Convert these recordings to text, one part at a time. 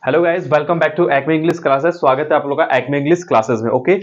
Hello guys, welcome back to Acme English classes. स्वागत है आप लोगों का एक्मे इंग्लिश क्लासेस में। ओके,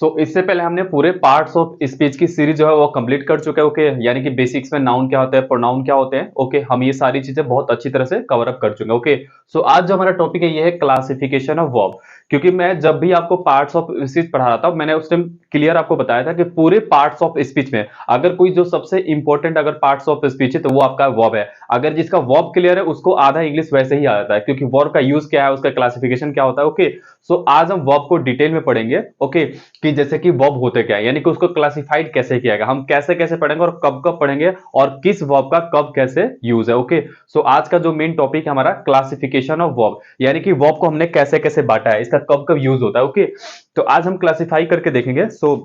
सो इससे पहले हमने पूरे पार्ट्स ऑफ स्पीच की सीरीज जो है वो कंप्लीट कर चुके हैं। ओके, यानी कि बेसिक्स में नाउन क्या होता है, प्रोनाउन क्या होते हैं। ओके, हम ये सारी चीजें बहुत अच्छी तरह से कवर अप कर चुके हैं। ओके, सो आज जो हमारा टॉपिक है ये है क्लासिफिकेशन ऑफ वर्ब। क्योंकि मैं जब भी आपको पार्ट्स ऑफ स्पीच पढ़ा रहा था, मैंने उस टाइम क्लियर आपको बताया था कि पूरे पार्ट्स ऑफ स्पीच में अगर कोई जो सबसे इंपॉर्टेंट अगर पार्ट्स ऑफ स्पीच है तो वो आपका वर्ब है। अगर जिसका वर्ब क्लियर है उसको आधा इंग्लिश वैसे ही आ जाता है, क्योंकि वर्ब का यूज क्या है, उसका क्लासिफिकेशन क्या होता है। ओके, सो आज हम वर्ब को डिटेल में पढ़ेंगे। ओके, कि जैसे कि वर्ब होते क्या है, यानी कि उसको क्लासिफाइड कैसे किया गया, हम कैसे कैसे पढ़ेंगे और कब कब पढ़ेंगे और किस वर्ब का कब कैसे यूज है। ओके, सो आज का जो मेन टॉपिक है हमारा क्लासिफिकेशन ऑफ वर्ब, यानी कि वर्ब को हमने कैसे कैसे बांटा है, इसका कब कब यूज होता है। ओके, तो आज हम क्लासिफाई करके देखेंगे। सो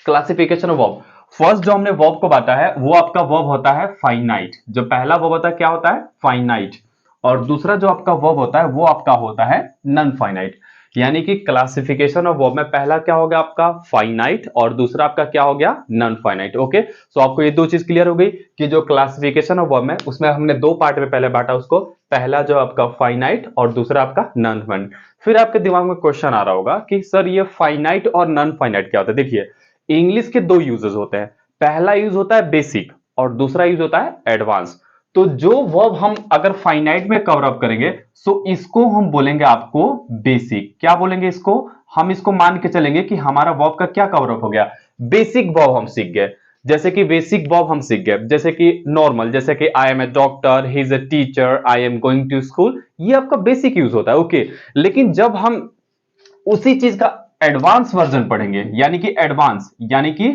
क्लासिफिकेशन ऑफ वर्ब, फर्स्ट जो हमने वर्ब को बांटा है वो आपका वर्ब होता है फाइनाइट। जो पहला वर्ब होता है क्या होता है, फाइनाइट। और दूसरा जो आपका वर्ब होता है वो आपका होता है नॉन फाइनाइट। यानी कि क्लासिफिकेशन ऑफ वर्ब में पहला क्या हो गया आपका फाइनाइट और दूसरा आपका क्या हो गया नॉन फाइनाइट। ओके, सो आपको ये दो चीज क्लियर हो गई कि जो क्लासिफिकेशन ऑफ वर्ब में उसमें हमने दो पार्ट में पहले बांटा उसको, पहला जो आपका फाइनाइट और दूसरा आपका नॉन फाइनाइट। फिर आपके दिमाग में क्वेश्चन आ रहा होगा कि सर ये फाइनाइट और नॉन फाइनाइट क्या होता है। देखिए, इंग्लिश के दो यूजेस होते हैं, पहला यूज होता है बेसिक और दूसरा यूज होता है एडवांस। तो जो वर्ब हम अगर फाइनाइट में कवर अप करेंगे सो इसको हम बोलेंगे आपको बेसिक। क्या बोलेंगे इसको, हम इसको मान के चलेंगे कि हमारा वर्ब का क्या कवर अप हो गया, बेसिक वर्ब हम सीख गए। जैसे कि बेसिक वर्ब हम सीख गए, जैसे कि नॉर्मल, जैसे कि I am a doctor, he is a teacher, I am going to school, ये आपका बेसिक यूज होता है। ओके, लेकिन जब हम उसी चीज का एडवांस वर्जन पढ़ेंगे, यानी कि एडवांस, यानी कि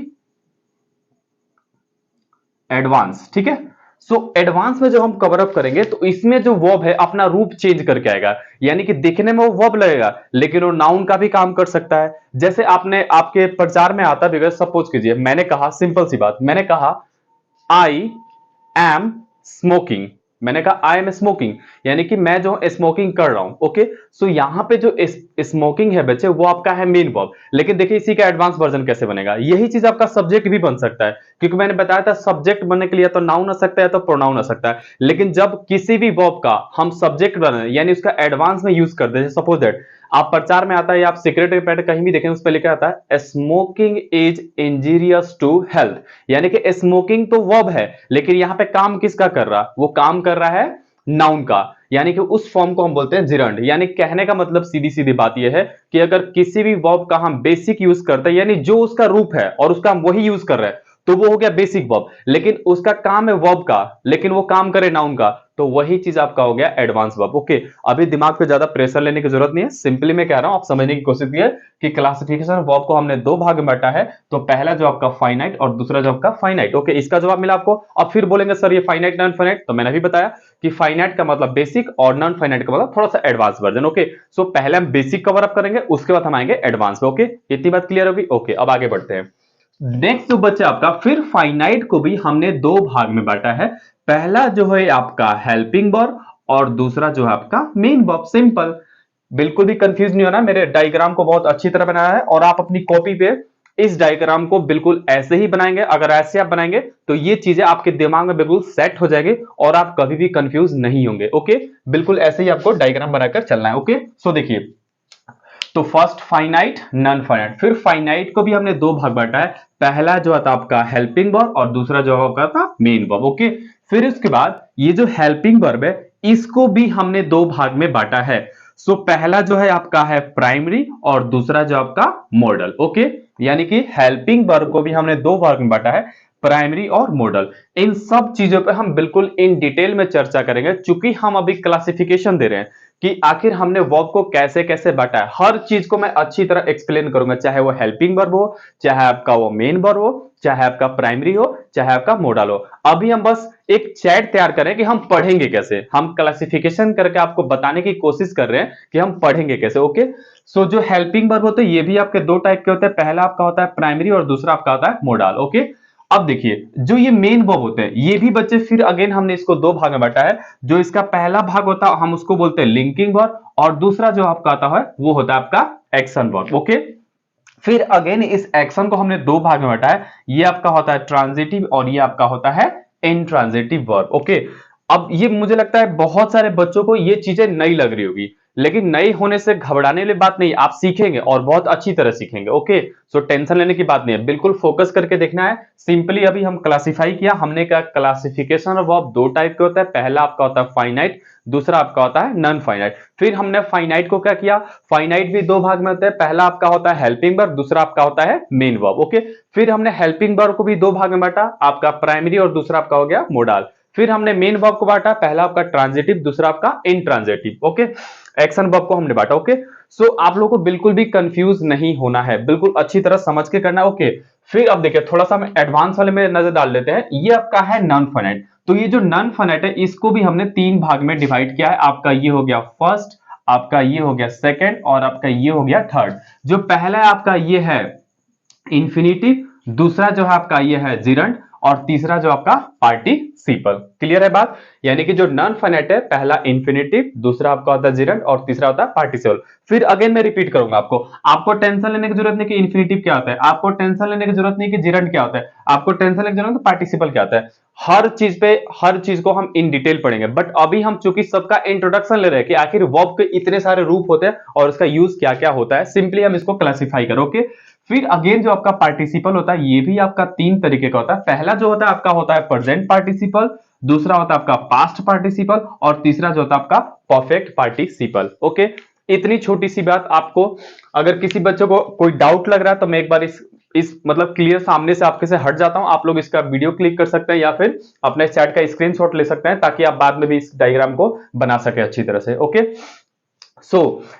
एडवांस, ठीक है। सो एडवांस में जब हम कवर अप करेंगे तो इसमें जो वर्ब है अपना रूप चेंज करके आएगा, यानी कि दिखने में वो वर्ब लगेगा लेकिन वो नाउन का भी काम कर सकता है। जैसे आपने आपके प्रचार में आता भी, सपोज कीजिए मैंने कहा, सिंपल सी बात, मैंने कहा आई एम स्मोकिंग, मैंने कहा आई एम स्मोकिंग, यानी कि मैं जो स्मोकिंग कर रहा हूं। ओके, सो यहां पे जो स्मोकिंग है बच्चे वो आपका है मेन वर्ब। लेकिन देखिए इसी का एडवांस वर्जन कैसे बनेगा, यही चीज आपका सब्जेक्ट भी बन सकता है, क्योंकि मैंने बताया था सब्जेक्ट बनने के लिए तो नाउन आ सकता है तो प्रोनाउन आ सकता है। लेकिन जब किसी भी वर्ब का हम सब्जेक्ट बने यानी उसका एडवांस में यूज कर दे, सपोज दैट आप प्रचार में आता है या आप सिगरेट पैड कहीं भी देखें उस पर लिखा आता है smoking is injurious to health, यानी कि स्मोकिंग तो वर्ब है लेकिन यहां पे काम किसका कर रहा, वो काम कर रहा है नाउन का, यानी कि उस फॉर्म को हम बोलते हैं जिरंड। यानी कहने का मतलब सीधी सीधी बात यह है कि अगर किसी भी वर्ब का हम बेसिक यूज करते हैं, यानी जो उसका रूप है और उसका हम वही यूज कर रहे हैं, तो वो हो गया बेसिक वर्ब। लेकिन उसका काम है वर्ब का लेकिन वो काम करे नाउन का, तो वही चीज आपका हो गया एडवांस वर्ब। ओके, अभी दिमाग पे ज्यादा प्रेशर लेने की जरूरत नहीं है, सिंपली मैं कह रहा हूं आप समझने की कोशिश कीजिए कि क्लासिफिकेशन वर्ब को हमने दो भाग में बांटा है। तो पहला जो आपका फाइनाइट और दूसरा जो आपका फाइनाइट। ओके, इसका जवाब मिला आपको। अब फिर बोलेंगे सर ये फाइनाइट नॉन फाइनाइट, तो मैंने भी बताया कि फाइनाइट का मतलब बेसिक और नॉन फाइनाइट का मतलब थोड़ा सा एडवांस वर्जन। ओके, सो पहले हम बेसिक कवर अप करेंगे उसके बाद हम आएंगे एडवांस पे। ओके, इतनी बात क्लियर होगी। ओके, अब आगे बढ़ते हैं। नेक्स्ट जो बच्चा आपका, फिर फाइनाइट को भी हमने दो भाग में बांटा है। पहला जो है आपका हेल्पिंग वर्ब और दूसरा जो है आपका मेन वर्ब। सिंपल, बिल्कुल भी कंफ्यूज नहीं होना, मेरे डायग्राम को बहुत अच्छी तरह बनाया है और आप अपनी कॉपी पे इस डायग्राम को बिल्कुल ऐसे ही बनाएंगे। अगर ऐसे आप बनाएंगे तो ये चीजें आपके दिमाग में बिल्कुल सेट हो जाएगी और आप कभी भी कंफ्यूज नहीं होंगे। ओके, बिल्कुल ऐसे ही आपको डायग्राम बनाकर चलना है। ओके, सो देखिए, तो फर्स्ट फाइनाइट नॉन फाइनाइट, फिर फाइनाइट को भी हमने दो भाग बांटा है। पहला जो था आपका हेल्पिंग वर्ब और दूसरा जो आपका था मेन वर्ब। ओके, फिर उसके बाद ये जो हेल्पिंग वर्ब है इसको भी हमने दो भाग में बांटा है। सो पहला जो है आपका है प्राइमरी और दूसरा जो आपका मॉडल। ओके, यानी कि हेल्पिंग वर्ब को भी हमने दो भाग में बांटा है, प्राइमरी और मॉडल। इन सब चीजों पे हम बिल्कुल इन डिटेल में चर्चा करेंगे, चूंकि हम अभी क्लासिफिकेशन दे रहे हैं कि आखिर हमने वर्ब को कैसे कैसे बांटा है। हर चीज को मैं अच्छी तरह एक्सप्लेन करूंगा, चाहे वो हेल्पिंग वर्ब हो, चाहे आपका वो मेन वर्ब हो, चाहे आपका प्राइमरी हो, चाहे आपका मॉडल हो। अभी हम बस एक चैट तैयार करें कि हम पढ़ेंगे कैसे, हम क्लासिफिकेशन करके आपको बताने की कोशिश कर रहे हैं कि हम पढ़ेंगे कैसे। ओके, सो जो हेल्पिंग वर्ब होते हैं ये भी आपके दो टाइप के होते हैं, पहला आपका होता है प्राइमरी और दूसरा आपका होता है मॉडल। ओके, अब देखिए जो ये मेन वर्ब होते हैं ये भी बच्चे फिर अगेन हमने इसको दो भाग में बांटा है। जो इसका पहला भाग होता है हम उसको बोलते हैं लिंकिंग वर्ब और दूसरा जो आपका आता है वो होता है आपका एक्शन वर्ब। ओके, फिर अगेन इस एक्शन को हमने दो भाग में बांटा है, ये आपका होता है ट्रांजिटिव और ये आपका होता है इंट्रांजिटिव वर्ब। ओके, अब ये मुझे लगता है बहुत सारे बच्चों को ये चीजें नई लग रही होगी लेकिन नए होने से घबराने वाली बात नहीं, आप सीखेंगे और बहुत अच्छी तरह सीखेंगे। ओके, सो टेंशन लेने की बात नहीं है, बिल्कुल फोकस करके देखना है। सिंपली अभी हम क्लासिफाई किया हमने, क्या क्लासिफिकेशन ऑफ वर्ब दो टाइप के होता है, पहला आपका होता है फाइनाइट, दूसरा आपका होता है नॉन फाइनाइट। फिर हमने फाइनाइट को क्या किया, फाइनाइट भी दो भाग में होता है, पहला आपका होता है हेल्पिंग वर्ब, दूसरा आपका होता है मेन वर्ब। ओके, फिर हमने हेल्पिंग वर्ब को भी दो भाग में बांटा, आपका प्राइमरी और दूसरा आपका हो गया मोडाल। फिर हमने मेन वर्ब को बांटा, पहला आपका ट्रांजिटिव, दूसरा आपका इंट्रांजिटिव। ओके, एक्शन वर्ब को हमने बांटा। ओके, सो आप लोगों को बिल्कुल भी कंफ्यूज नहीं होना है, बिल्कुल अच्छी तरह समझ के करना है। ओके, फिर अब देखिए थोड़ा सा हम एडवांस वाले में नजर डाल लेते हैं। ये आपका है नॉन फाइनाइट, तो ये जो नॉन फाइनाइट है इसको भी हमने तीन भाग में डिवाइड किया है। आपका ये हो गया फर्स्ट, आपका ये हो गया सेकंड और आपका ये हो गया थर्ड। जो पहला है आपका ये है इंफिनिटिव, दूसरा जो है आपका ये है जिरंड और तीसरा जो आपका पार्टिसिपल। क्लियर है बात? यानी कि जो नॉन फाइनाइट है, पहला इंफिनिटिव, दूसरा आपका होता है जिरंड और तीसरा होता है पार्टिसिपल। फिर अगेन मैं रिपीट करूंगा, आपको टेंशन लेने की जरूरत नहीं कि इंफिनिटिव क्या होता है, आपको टेंशन लेने की जरूरत नहीं कि जिरंड क्या होता है, आपको टेंशन लेने की जरूरत है पार्टिसिपल क्या होता है। हर चीज को हम इन डिटेल पढ़ेंगे, बट अभी हम चूंकि सबका इंट्रोडक्शन ले रहे हैं कि आखिर वर्ब के इतने सारे रूप होते हैं और उसका यूज क्या क्या होता है, सिंपली हम इसको क्लासिफाई करो। ओके, फिर अगेन जो आपका पार्टिसिपल होता है ये भी आपका तीन तरीके का होता है। पहला जो होता है आपका होता है प्रेजेंट पार्टिसिपल, दूसरा होता है आपका पास्ट पार्टिसिपल और तीसरा जो होता है आपका परफेक्ट पार्टिसिपल। ओके, इतनी छोटी सी बात आपको, अगर किसी बच्चे को कोई डाउट लग रहा है तो मैं एक बार इस मतलब क्लियर सामने से आपके से हट जाता हूं, आप लोग इसका वीडियो क्लिक कर सकते हैं या फिर अपने चैट का स्क्रीनशॉट ले सकते हैं ताकि आप बाद में भी इस डायग्राम को बना सके अच्छी तरह से। ओके,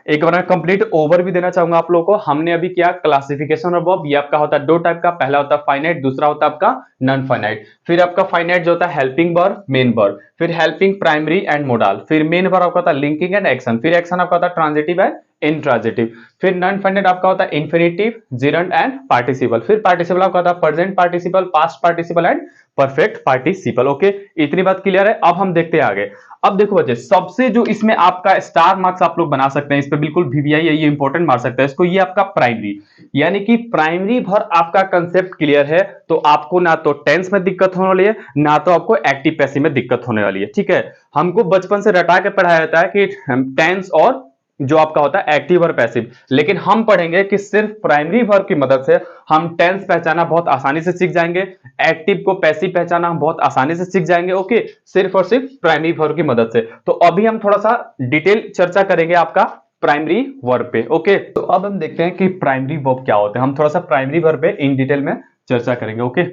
एक बार कंप्लीट ओवरव्यू देना चाहूंगा आप लोगों को। हमने अभी किया क्लासिफिकेशन ऑफ वर्ब, ये आपका होता है दो टाइप का, पहला होता है फाइनाइट, दूसरा होता है आपका नॉन फाइनाइट। फिर आपका फाइनाइट जो होता है हेल्पिंग वर्ब, मेन वर्ब, फिर हेल्पिंग प्राइमरी एंड मोडाल, फिर मेन वर्ब आपका होता है लिंकिंग एंड एक्शन, फिर एक्शन आपका होता है ट्रांजिटिव एंड इंट्रांजिटिव, फिर नॉन फाइनाइट आपका होता है इंफिनिटिव, जिरंड एंड पार्टिसिपल, फिर पार्टिसिपल आपका होता है present participle, past participle and perfect participle. Okay, इतनी बात क्लियर है? अब हम देखते हैं आगे। अब देखो बच्चे, सबसे जो इसमें आपका स्टार मार्क्स आप लोग बना सकते हैं, इस पे बिल्कुल वीवीआई ये इंपॉर्टेंट मार सकता है इसको, ये आपका प्राइमरी, यानी कि प्राइमरी भर आपका कंसेप्ट क्लियर है तो आपको ना तो टेंस में दिक्कत होने वाली है, ना तो आपको एक्टिव पैसिव में दिक्कत होने वाली है। ठीक है, हमको बचपन से रटा के पढ़ाया जाता है कि टेंस और जो आपका होता है एक्टिव और पैसिव, लेकिन हम पढ़ेंगे कि सिर्फ प्राइमरी वर्ब की मदद से हम टेंस पहचाना बहुत आसानी से सीख जाएंगे, एक्टिव को पैसिव पहचाना हम बहुत आसानी से सीख जाएंगे। ओके, सिर्फ और सिर्फ प्राइमरी वर्ब की मदद से। तो अभी हम थोड़ा सा डिटेल चर्चा करेंगे आपका प्राइमरी वर्ब पे। ओके, तो अब हम देखते हैं कि प्राइमरी वर्ब क्या होते हैं, हम थोड़ा सा प्राइमरी वर्ब पे इन डिटेल में चर्चा करेंगे। ओके,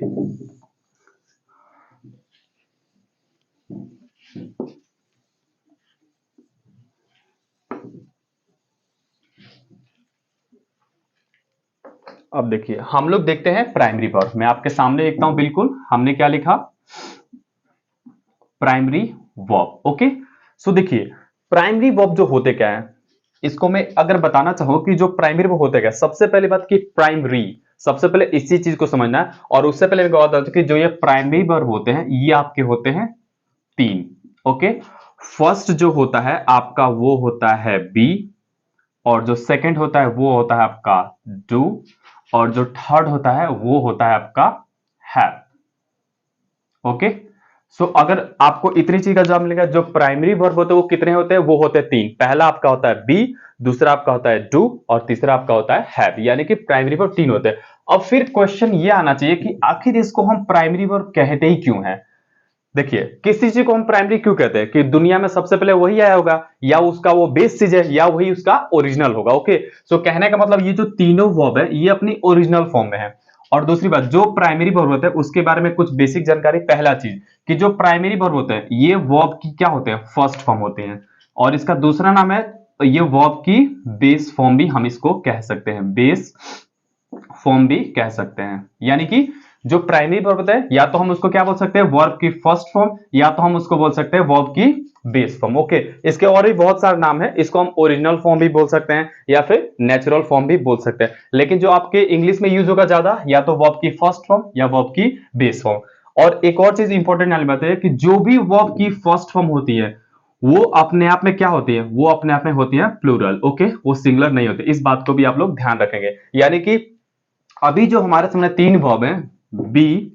अब देखिए हम लोग देखते हैं प्राइमरी वर्ब। मैं आपके सामने लिखता हूं, बिल्कुल हमने क्या लिखा, प्राइमरी वर्ब। ओके, सो देखिए प्राइमरी वर्ब जो होते क्या है, इसको मैं अगर बताना चाहूं कि जो प्राइमरी वर्ब होते क्या, सबसे पहली बात कि प्राइमरी, सबसे पहले इसी चीज को समझना है। और उससे पहले मैं बता दूं कि जो ये प्राइमरी वर्ब होते हैं ये आपके होते हैं तीन। ओके, फर्स्ट जो होता है आपका वो होता है बी, और जो सेकंड होता है वो होता है आपका डू, और जो थर्ड होता है वो होता है आपका हैव। ओके, सो अगर आपको इतनी चीज का जवाब मिलेगा, जो प्राइमरी वर्ब होते हैं वो कितने होते हैं, वो होते हैं तीन। पहला आपका होता है बी, दूसरा आपका होता है डू और तीसरा आपका होता है हैव, यानी कि प्राइमरी वर्ब तीन होते हैं। अब फिर क्वेश्चन ये आना चाहिए कि आखिर इसको हम प्राइमरी वर्ब कहते ही क्यों है। देखिए किसी चीज को हम प्राइमरी क्यों कहते हैं कि दुनिया में सबसे पहले वही आया होगा, या उसका वो बेस चीज है, या वही उसका ओरिजिनल होगा। ओके, सो कहने का मतलब ये जो तीनों वर्ब है ये अपनी ओरिजिनल फॉर्म में है। और दूसरी बात, जो प्राइमरी वर्ब होते हैं उसके बारे में कुछ बेसिक जानकारी। पहला चीज कि जो प्राइमरी वर्ब होते हैं ये वर्ब की क्या होते हैं, फर्स्ट फॉर्म होते हैं, और इसका दूसरा नाम है, ये वर्ब की बेस फॉर्म भी हम इसको कह सकते हैं, बेस फॉर्म भी कह सकते हैं। यानी कि जो प्राइमरी वर्ब होता है या तो हम उसको क्या बोल सकते हैं, वर्ब की फर्स्ट फॉर्म, या तो हम उसको बोल सकते हैं वर्ब की बेस फॉर्म। ओके, इसके और भी बहुत सारे नाम है, इसको हम ओरिजिनल फॉर्म भी बोल सकते हैं या फिर नेचुरल फॉर्म भी बोल सकते हैं, लेकिन जो आपके इंग्लिश में यूज होगा ज्यादा, या तो वर्ब की फर्स्ट फॉर्म या वर्ब की बेस फॉर्म। और एक और चीज इंपॉर्टेंट वाली बात है कि जो भी वर्ब की फर्स्ट फॉर्म होती है वो अपने आप में क्या होती है, वो अपने आप में होती है प्लूरल। ओके, वो सिंगुलर नहीं होती, इस बात को भी आप लोग ध्यान रखेंगे। यानी कि अभी जो हमारे सामने तीन वर्ब हैं, बी,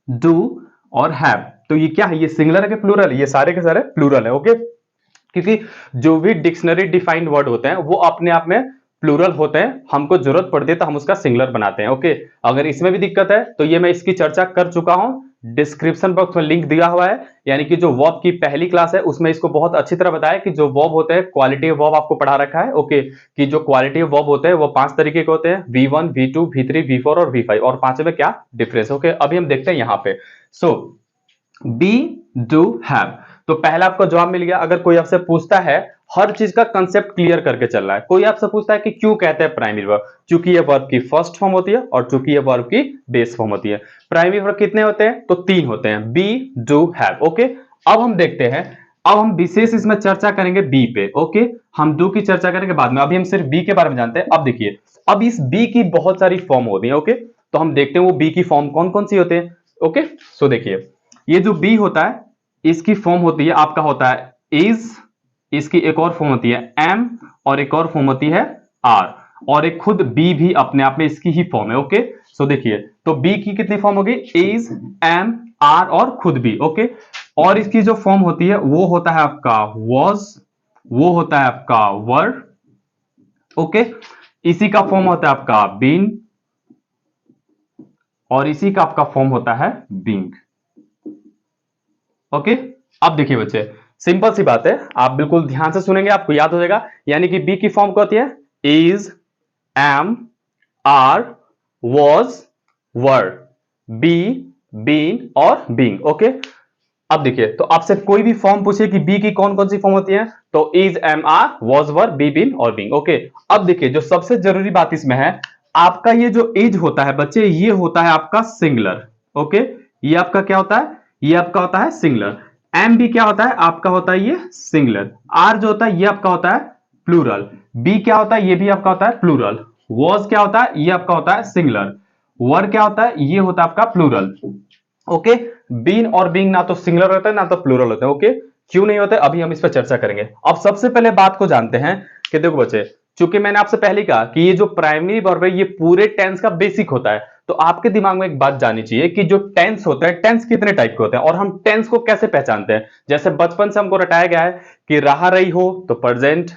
डू और हैव, तो ये क्या है, ये सिंगुलर है कि प्लूरल है, ये सारे के सारे प्लूरल है। ओके, क्योंकि जो भी डिक्शनरी डिफाइंड वर्ड होते हैं वो अपने आप में प्लूरल होते हैं, हमको जरूरत पड़ती है तो हम उसका सिंगुलर बनाते हैं। ओके, अगर इसमें भी दिक्कत है तो ये मैं इसकी चर्चा कर चुका हूं, डिस्क्रिप्शन बॉक्स में लिंक दिया हुआ है, यानी कि जो वर्ब की पहली क्लास है उसमें इसको बहुत अच्छी तरह बताया कि जो वर्ब होते हैं क्वालिटी वर्ब आपको पढ़ा रखा है। ओके, कि जो क्वालिटी वर्ब होते हैं वो 5 तरीके के होते हैं, V1 V2 V3 V4 और V5, और पांचों में क्या डिफरेंस। ओके, अभी हम देखते हैं यहां पे। सो बी, डू, हैव, तो पहला आपको जवाब मिल गया। अगर कोई आपसे पूछता है, हर चीज का कंसेप्ट क्लियर करके चल रहा है। कोई आपसे पूछता है कि क्यों कहते हैं प्राइमरी वर्ब, चूंकि ये वर्ब की फर्स्ट फॉर्म होती है और चूंकि ये वर्ब की बेस फॉर्म होती है। प्राइमरी वर्ब कितने होते हैं, तो 3 होते हैं, बी, डू, हैव। ओके, अब हम देखते हैं, अब हम विशेष इसमें चर्चा करेंगे बी पे। ओके, हम डू की चर्चा करेंगे बाद में, अभी हम सिर्फ बी के बारे में जानते हैं। अब देखिए, अब इस बी की बहुत सारी फॉर्म होती है। ओके, तो हम देखते हैं वो बी की फॉर्म कौन कौन सी होते हैं। ओके, सो देखिए, ये जो बी होता है इसकी फॉर्म होती है, आपका होता है इज, इसकी एक और फॉर्म होती है एम, और एक और फॉर्म होती है आर, और एक खुद बी भी अपने आप में इसकी ही फॉर्म है। ओके, सो देखिए, तो बी की कितनी फॉर्म होगी, इज, एम, आर और खुद बी। ओके, और इसकी जो फॉर्म होती है वो होता है आपका वॉज, वो होता है आपका वर। ओके, इसी का फॉर्म होता है आपका बीन, और इसी का आपका फॉर्म होता है बींग। ओके, अब देखिए बच्चे, सिंपल सी बात है, आप बिल्कुल ध्यान से सुनेंगे आपको याद हो जाएगा। यानी कि बी की फॉर्म क्या होती है, is, am, are, was, were, be, been और बींग। ओके, अब देखिए, तो आपसे कोई भी फॉर्म पूछे कि बी की कौन कौन सी फॉर्म होती है, तो is, am, are, was, were, be, been और बींग। ओके, अब देखिए, जो सबसे जरूरी बात इसमें है, आपका ये जो इज होता है बच्चे, ये होता है आपका सिंगुलर। ओके, ये आपका क्या होता है, ये आपका होता है सिंगुलर। एम भी क्या होता है, आपका होता है ये सिंगुलर। आर जो होता है ये आपका होता है प्लूरल। बी क्या होता है, ये भी आपका होता है प्लूरल। वॉज क्या होता है, ये आपका होता है सिंगुलर। वर क्या होता है, ये होता है आपका प्लूरल। ओके, बीन और बींग ना तो सिंगुलर होता है ना तो प्लूरल होता है। ओके, क्यों नहीं होते, अभी हम इस पर चर्चा करेंगे। अब सबसे पहले बात को जानते हैं कि देखो बच्चे, चूंकि मैंने आपसे पहले कहा कि ये जो प्राइमरी वर्ब है ये पूरे टेंस का बेसिक होता है, तो आपके दिमाग में एक बात जानी चाहिए कि जो टेंस होता है, टेंस कितने टाइप के होते हैं और हम टेंस को कैसे पहचानते हैं। जैसे बचपन से हमको रटाया गया है कि रहा रही हो तो प्रेजेंट,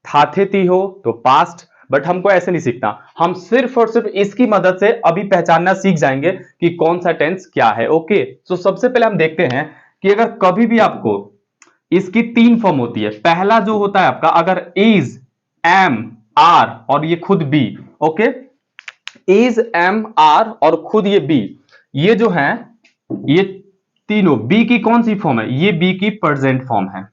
था थे थी हो तो पास्ट, बट हमको ऐसे नहीं सीखना, हम सिर्फ और सिर्फ इसकी मदद से अभी पहचानना सीख जाएंगे कि कौन सा टेंस क्या है। ओके, तो सबसे पहले हम देखते हैं कि अगर कभी भी आपको इसकी 3 फॉर्म होती है, पहला जो होता है आपका, अगर इज, एम, आर और ये खुद be. Okay, is, am, are और खुद ये बी, ये जो है, ये तीनों बी की कौन सी फॉर्म है, ये बी की प्रेजेंट फॉर्म है।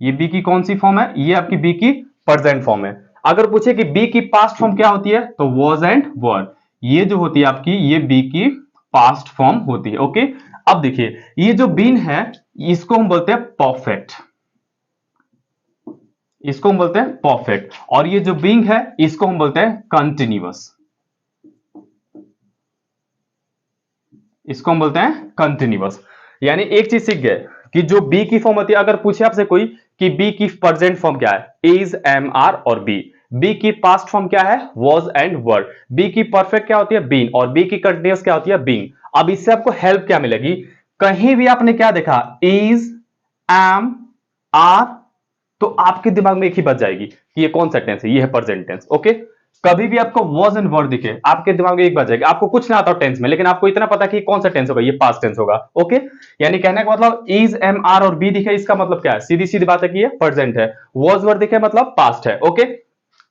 ये बी की कौन सी फॉर्म है, ये आपकी बी की प्रेजेंट फॉर्म है। अगर पूछे कि बी की पास्ट फॉर्म क्या होती है, तो वॉज एंड वर, ये जो होती है आपकी, ये बी की पास्ट फॉर्म होती है। ओके, अब देखिए, ये जो बीन है इसको हम बोलते हैं परफेक्ट, इसको हम बोलते हैं परफेक्ट, और ये जो बीइंग है इसको हम बोलते हैं कंटिन्यूअस, इसको हम बोलते हैं कंटिन्यूअस। यानी एक चीज सीख गए कि जो बी की फॉर्म होती है, अगर पूछे आपसे कोई कि बी की प्रेजेंट फॉर्म क्या है, इज, एम, आर और बी। बी की पास्ट फॉर्म क्या है, वॉज एंड वर। बी की परफेक्ट क्या होती है, बीन, और बी की कंटिन्यूअस क्या होती है, बीइंग। अब इससे आपको हेल्प क्या मिलेगी, कहीं भी आपने क्या देखा, इज, एम, आर, तो आपके दिमाग में एक ही बात जाएगी कि ये कौन सा टेंस है, ये है प्रेजेंट टेंस। ओके, कभी भी आपको वॉज एंड वर दिखे, आपके दिमाग में एक बात जाएगी, आपको कुछ ना आता हो टेंस में, लेकिन आपको इतना पता कि कौन सा टेंस होगा, ये पास्ट टेंस होगा। ओके, यानी कहने का मतलब इज, एम, आर और बी दिखे, इसका मतलब क्या है, सीधी सीधी बात है कि ये प्रेजेंट है। वॉज, वर दिखे मतलब पास्ट है। ओके,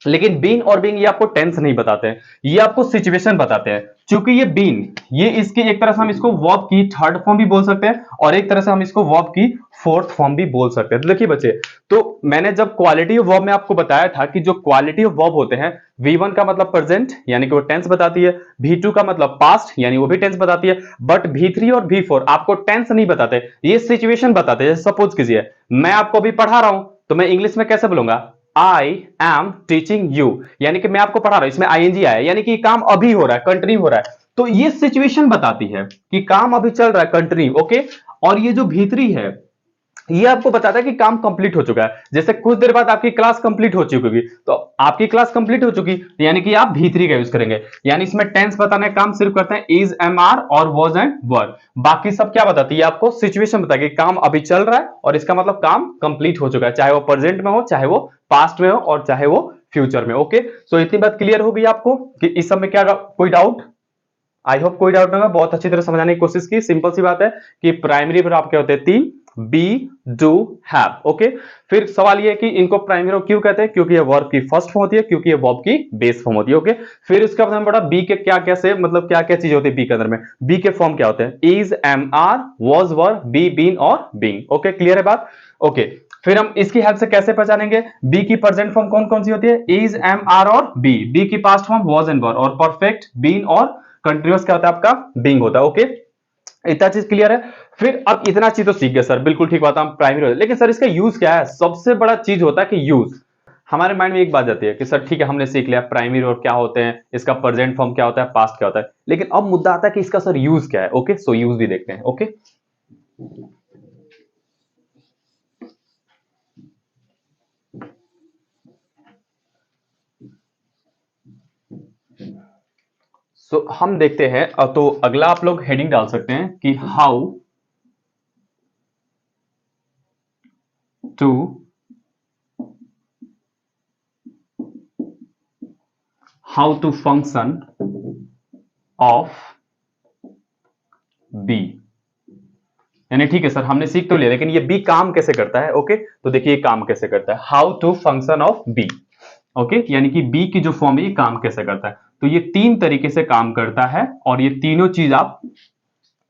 लेकिन बीन और बीइंग ये आपको टेंस नहीं बताते हैं, ये आपको सिचुएशन बताते हैं। क्योंकि ये बीन, ये इसकी एक तरह से हम इसको वर्ब की थर्ड फॉर्म भी बोल सकते हैं और एक तरह से हम इसको वर्ब की फोर्थ फॉर्म भी बोल सकते हैं। तो देखिए बच्चे, तो मैंने जब क्वालिटी ऑफ वर्ब में आपको बताया था कि जो क्वालिटी ऑफ वर्ब होते हैं, V1 का मतलब प्रेजेंट यानी कि वो टेंस बताती है, V2 का मतलब पास्ट यानी वो भी टेंस बताती है, बट V3 और V4 आपको टेंस नहीं बताते, ये सिचुएशन बताते हैं। सपोज कीजिए मैं आपको अभी पढ़ा रहा हूं, तो मैं इंग्लिश में कैसे बोलूंगा, आई एम टीचिंग यू, यानी कि मैं आपको पढ़ा रहा हूं, इसमें आईएनजी आया यानी कि काम अभी हो रहा है, कंटिन्यू हो रहा है, तो ये सिचुएशन बताती है कि काम अभी चल रहा है, कंटिन्यू। ओके, और ये जो भीतरी है, ये आपको बताता है कि काम कंप्लीट हो चुका है। जैसे कुछ देर बाद आपकी क्लास कंप्लीट हो चुकी होगी, तो आपकी क्लास कंप्लीट हो चुकी, यानी कि आप V3 का यूज करेंगे। यानी इसमें टेंस बताने का काम सिर्फ करते हैं इज, एम, आर और वॉज एंड वर। बाकी सब क्या बताती है आपको? सिचुएशन बताएगी, काम अभी चल रहा है और इसका मतलब काम कंप्लीट हो चुका है, चाहे वो प्रेजेंट में हो, चाहे वो पास्ट में हो और चाहे वो फ्यूचर में। ओके, सो इतनी बात क्लियर होगी आपको कि इस सब में क्या कोई डाउट? आई होप कोई डाउट नहीं होगा। बहुत अच्छी तरह समझाने की कोशिश की। सिंपल सी बात है कि प्राइमरी वर्ब आपके होते हैं तीन, बी, डू, हैव। ओके, फिर सवाल ये है कि इनको प्राइमरी वर्ब क्यों कहते हैं? क्योंकि ये वर्ब की फर्स्ट फॉर्म होती है, क्योंकि ये वर्ब की बेस फॉर्म होती है। ओके, फिर उसके बाद हमें पढ़ा बी के क्या क्या से मतलब क्या क्या चीज होती है बी के अंदर में। बी के फॉर्म क्या होते हैं? Is, am, are, was, were, be, been और बीइंग। ओके, क्लियर है बात? ओके, फिर हम इसकी हेल्प से कैसे पहचानेंगे बी की प्रेजेंट फॉर्म कौन कौन सी होती है? इज, एम, आर और बी। बी की पास्ट फॉर्म वॉज एंड वर, और परफेक्ट, बीन और कंटिन्यूअस क्या होता है आपका? बीइंग होता है। ओके, इतना चीज क्लियर है। फिर अब इतना चीज तो सीख गए सर, बिल्कुल ठीक बात है, हम प्राइमरी, लेकिन सर इसका यूज क्या है? सबसे बड़ा चीज होता है कि यूज। हमारे माइंड में एक बात जाती है कि सर ठीक है हमने सीख लिया प्राइमरी और क्या होते हैं, इसका प्रेजेंट फॉर्म क्या होता है, पास्ट क्या होता है, लेकिन अब मुद्दा आता है कि इसका सर यूज क्या है। ओके, सो यूज भी देखते हैं। ओके, सो हम देखते हैं। तो अगला आप लोग हेडिंग डाल सकते हैं कि how to function of be. यानी ठीक है सर हमने सीख तो लिया, लेकिन ये बी काम कैसे करता है? ओके, तो देखिए काम कैसे करता है, how to function of be. Okay, यानी कि बी की जो फॉर्म है ये काम कैसे करता है। तो ये तीन तरीके से काम करता है और ये तीनों चीज आप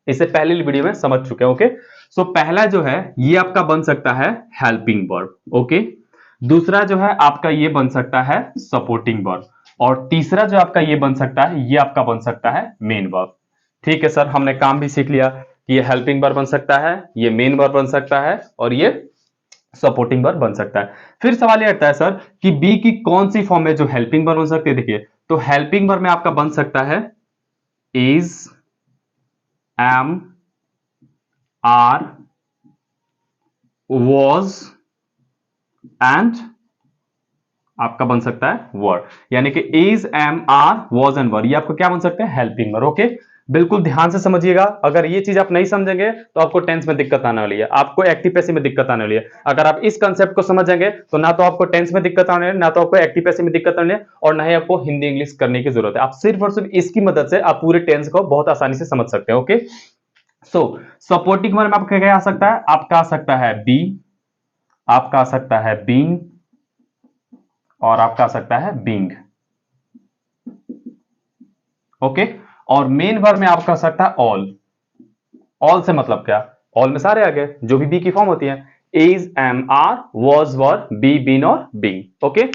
इससे पहले वीडियो में समझ चुके हैं। ओके, सो पहला जो है ये आपका बन सकता है हेल्पिंग वर्ब। ओके, दूसरा जो है आपका ये बन सकता है सपोर्टिंग वर्ब, और तीसरा जो आपका ये बन सकता है ये आपका बन सकता है मेन वर्ब। ठीक है सर, हमने काम भी सीख लिया कि ये हेल्पिंग वर्ब बन सकता है, ये मेन वर्ब बन सकता है और ये सपोर्टिंग वर्ब बन सकता है। फिर सवाल ये आता है सर कि बी की कौन सी फॉर्म है जो हेल्पिंग वर्ब बन सकती है? देखिए, तो हेल्पिंग वर्ब में आपका बन सकता है is, am, are, was and आपका बन सकता है वर। यानी कि is, am, are, was and were, ये आपको क्या बन सकते हैं? Helping verb. ओके, बिल्कुल ध्यान से समझिएगा। अगर ये चीज आप नहीं समझेंगे तो आपको टेंस में दिक्कत आने वाली है, आपको एक्टिव पैसिव में दिक्कत आने वाली है। अगर आप इस कंसेप्ट को समझेंगे तो ना तो आपको टेंस में दिक्कत आने वाली है, ना तो आपको एक्टिव पैसिव में दिक्कत आने वाली है, और ना ही आपको हिंदी इंग्लिश करने की जरूरत है। आप सिर्फ और सिर्फ इसकी मदद से आप पूरे टेंस को बहुत आसानी से समझ सकते हैं। ओके, सो सपोर्टिंग वर्ब में आपका क्या आ सकता है? आपका आ सकता है बी, आपका आ सकता है बीइंग और आपका आ सकता है बीइंग। ओके, और मेन वर्ब में आपका आ सकता है ऑल। ऑल से मतलब क्या? ऑल में सारे आ गए जो भी बी की फॉर्म होती है, is, am, are, was, were, be, been और being. Okay,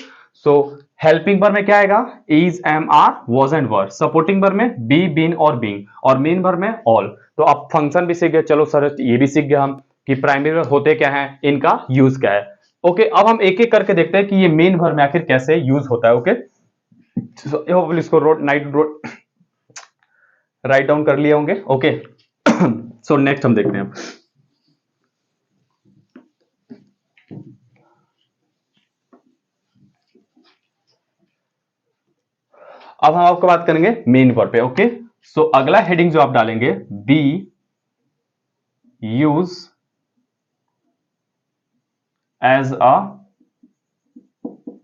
so helping verb में क्या आएगा? Is, am, are, was and were. Supporting verb में बी, बीन और बीइंग, और मेन वर्ब में ऑल। तो अब फंक्शन भी सीख गए। चलो सर ये भी सीख गए हम कि प्राइमरी वर्ब होते क्या है, इनका यूज क्या है। ओके, अब हम एक एक करके देखते हैं कि ये मेन वर्ब में आखिर कैसे यूज होता है। ओके, इसको राइट डाउन कर लिए होंगे। ओके, सो नेक्स्ट हम देखते हैं। अब हम आपको बात करेंगे मेन वर्ब पे। ओके, सो अगला हेडिंग जो आप डालेंगे, be use as a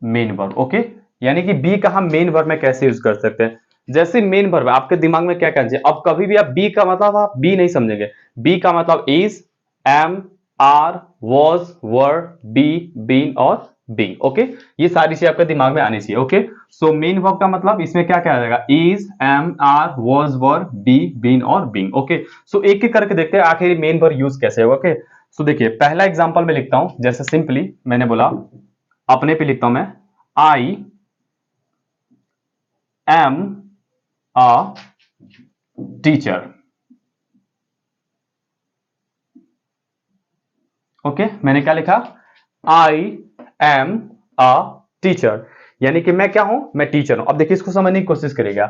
main verb. Okay, यानी कि बी का हम मेन वर्ब में कैसे यूज कर सकते हैं। जैसे मेन वर्ब आपके दिमाग में क्या करना चाहिए, अब कभी भी आप बी का मतलब आप बी नहीं समझेंगे। बी का मतलब is, am, are, was, were, be, been और बीइंग। ओके, ये सारी चीज आपके दिमाग में आनी चाहिए। ओके, सो मेन वर्ब का मतलब इसमें क्या क्या आ जाएगा? Is, am, are, was, were, be, been और बीइंग। ओके, सो एक एक करके देखते हैं आखिर मेन वर्ब यूज कैसे होगा। ओके, सो देखिए पहला एग्जांपल में लिखता हूं, जैसे सिंपली मैंने बोला, अपने पे लिखता हूं मैं, I am a teacher. Okay, मैंने क्या लिखा? आई एम अ टीचर, यानी कि मैं क्या हूं? मैं टीचर हूं। अब देखिए इसको समझने की कोशिश करिएगा।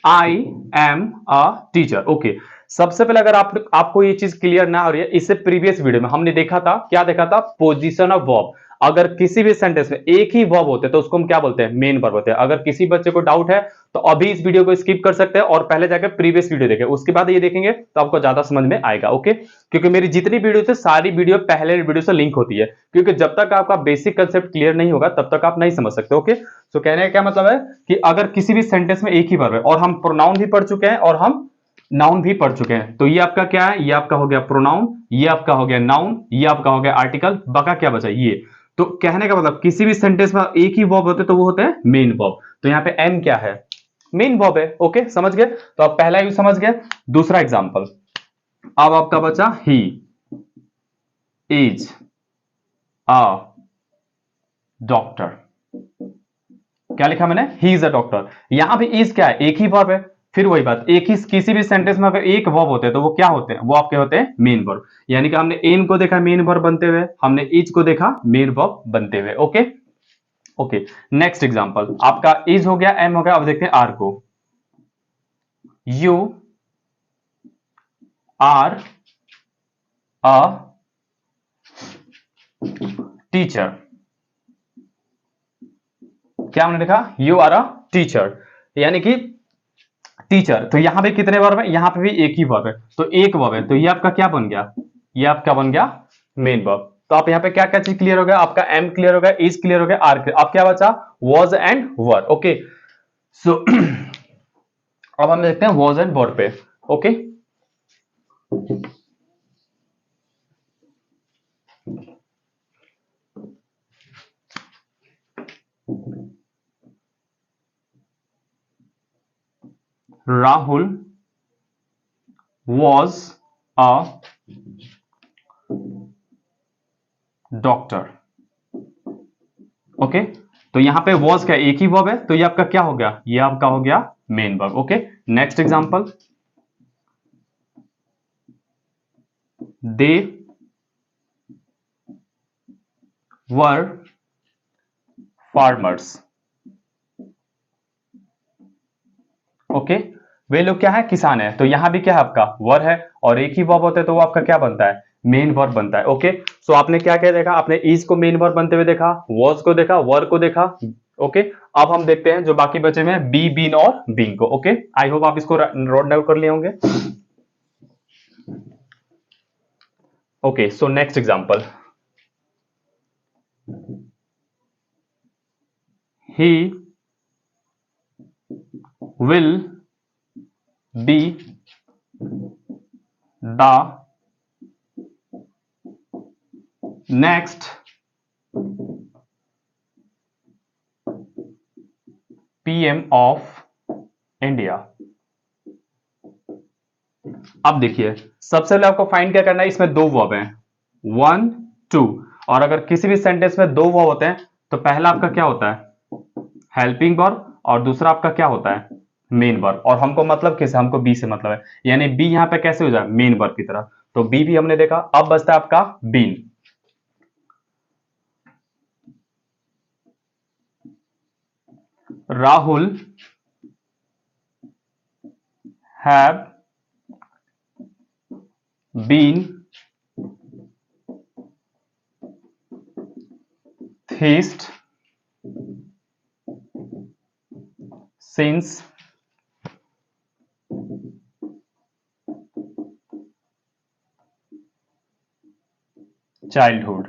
I am a teacher. Okay, सबसे पहले अगर आपको ये चीज क्लियर ना हो रही है, इससे प्रीवियस वीडियो में हमने देखा था, क्या देखा था, पोजीशन ऑफ वर्ब। अगर किसी भी सेंटेंस में एक ही वर्ब होते हैं तो उसको हम क्या बोलते हैं, मेन वर्ब होते हैं। अगर किसी बच्चे को डाउट है तो अभी इस वीडियो को स्किप कर सकते हैं और पहले जाकर प्रीवियस वीडियो देखें, उसके बाद ये देखेंगे तो आपको ज्यादा समझ में आएगा। ओके, क्योंकि मेरी जितनी वीडियो थे सारी वीडियो पहले वीडियो से लिंक होती है, क्योंकि जब तक आपका बेसिक कंसेप्ट क्लियर नहीं होगा तब तक आप नहीं समझ सकते। ओके, तो कहने का क्या मतलब है कि अगर किसी भी सेंटेंस में एक ही वर्ब है, और हम प्रोनाउन भी पढ़ चुके हैं और हम नाउन भी पढ़ चुके हैं, तो ये आपका क्या है, ये आपका हो गया प्रोनाउन, ये आपका हो गया नाउन, ये आपका हो गया आर्टिकल, बका क्या बचा ये। तो कहने का मतलब किसी भी सेंटेंस में एक ही वर्ब होते तो वो होते हैं मेन वर्ब। तो यहाँ पे एम क्या है, मेन वर्ब है। ओके, समझ गए, तो आप पहला यूज समझ गए। दूसरा एग्जांपल, अब आपका बचा ही इज अ डॉक्टर। क्या लिखा मैंने, ही इज अ डॉक्टर। यहां भी इज क्या है, एक ही वर्ब है। फिर वही बात, एक ही किसी भी सेंटेंस में अगर एक वर्ब होते हैं तो वो क्या होते हैं, वो आपके होते हैं मेन वर्ब। यानी कि हमने एम को देखा मेन वर्ब बनते हुए, हमने इज को देखा मेन वर्ब बनते हुए। ओके ओके, नेक्स्ट एग्जांपल, आपका इज हो गया, एम हो गया, अब देखते हैं आर को। You are a teacher. क्या हमने देखा, यू आर अ टीचर, यानी कि टीचर। तो यहां पे कितने वर्ब है, यहां पे भी एक ही वर्ब है, तो एक वर्ब है, तो ये आपका क्या बन गया, ये आपका बन गया मेन वर्ब। तो आप यहां पे क्या क्या चीज क्लियर हो गया, आपका एम क्लियर हो गया, इज क्लियर हो गया, आर क्लियर। अब क्या बचा, वॉज एंड वर। ओके, सो अब हम देखते हैं वॉज एंड वर पे। Okay, Rahul was a doctor. Okay, तो यहां पे वॉज का एक ही वर्ब है, तो ये आपका क्या हो गया, ये आपका हो गया main verb. Okay, next example, they were farmers. Okay, वे लोग क्या है, किसान है। तो यहां भी क्या है, आपका वर है और एक ही वर्ब होता है, तो वो आपका क्या बनता है, मेन वर्ब बनता है। ओके, सो आपने क्या क्या देखा, आपने इज को मेन वर्ब बनते हुए देखा, वॉज को देखा, वर को देखा। ओके, अब हम देखते हैं जो बाकी बचे हुए हैं, बी, बीन और बींग को। ओके, आई होप आप इसको नोट डाउन कर लिए होंगे। Okay, so next example, he will be the next PM of India. अब देखिए, सबसे पहले आपको फाइंड क्या करना है, इसमें दो वर्ब हैं, वन टू। और अगर किसी भी सेंटेंस में दो वर्ब होते हैं तो पहला आपका क्या होता है, हेल्पिंग वर्ब, और दूसरा आपका क्या होता है, मेन वर्ब। और हमको मतलब किसे, हमको बी से मतलब है, यानी बी यहां पे कैसे हो जाए, मेन वर्ब की तरह। तो बी भी हमने देखा, अब बचता है आपका been. Rahul have been theist since childhood.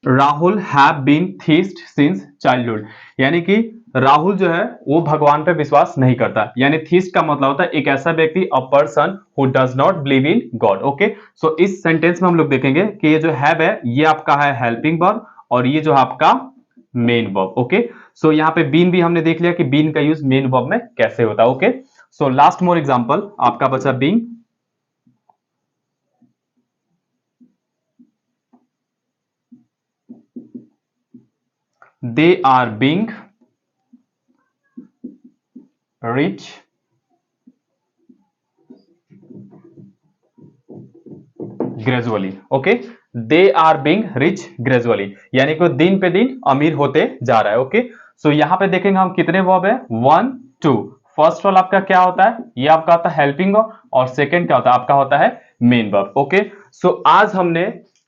Rahul have been theist since childhood, यानी कि राहुल जो है वो भगवान पे विश्वास नहीं करता। यानी थीस्ट का मतलब होता है एक ऐसा व्यक्ति, a person who does not believe in God. Okay, so इस सेंटेंस में हम लोग देखेंगे कि ये जो हैव है ये आपका है हेल्पिंग वर्ब, और ये जो है आपका मेन वर्ब। ओके, सो यहाँ पे बीन भी हमने देख लिया कि बीन का यूज मेन वर्ब में कैसे होता है। Okay, so last more example, आपका बचा being. They are being rich gradually. Okay, they are being rich gradually, यानी कि दिन पे दिन अमीर होते जा रहा है। ओके, सो यहां पे देखेंगे हम कितने वर्ब है, वन टू, फर्स्ट वाला आपका क्या होता है, ये आपका होता है हेल्पिंग वर्ब, और सेकंड क्या होता है आपका होता है मेन वर्ब। ओके, सो आज हमने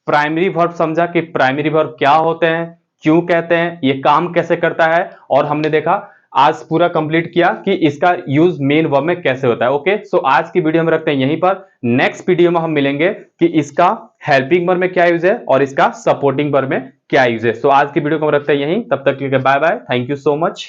प्राइमरी वर्ब समझा कि प्राइमरी वर्ब क्या होते हैं, क्यों कहते हैं, ये काम कैसे करता है, और हमने देखा आज पूरा कंप्लीट किया कि इसका यूज मेन वर्ब में कैसे होता है। ओके, सो आज की वीडियो हम रखते हैं यहीं पर। नेक्स्ट वीडियो में हम मिलेंगे कि इसका हेल्पिंग वर्ब में क्या यूज है और इसका सपोर्टिंग वर्ब में क्या यूज है। सो आज की वीडियो को हम रखते हैं यहीं, तब तक के लिए bye bye, thank you so much.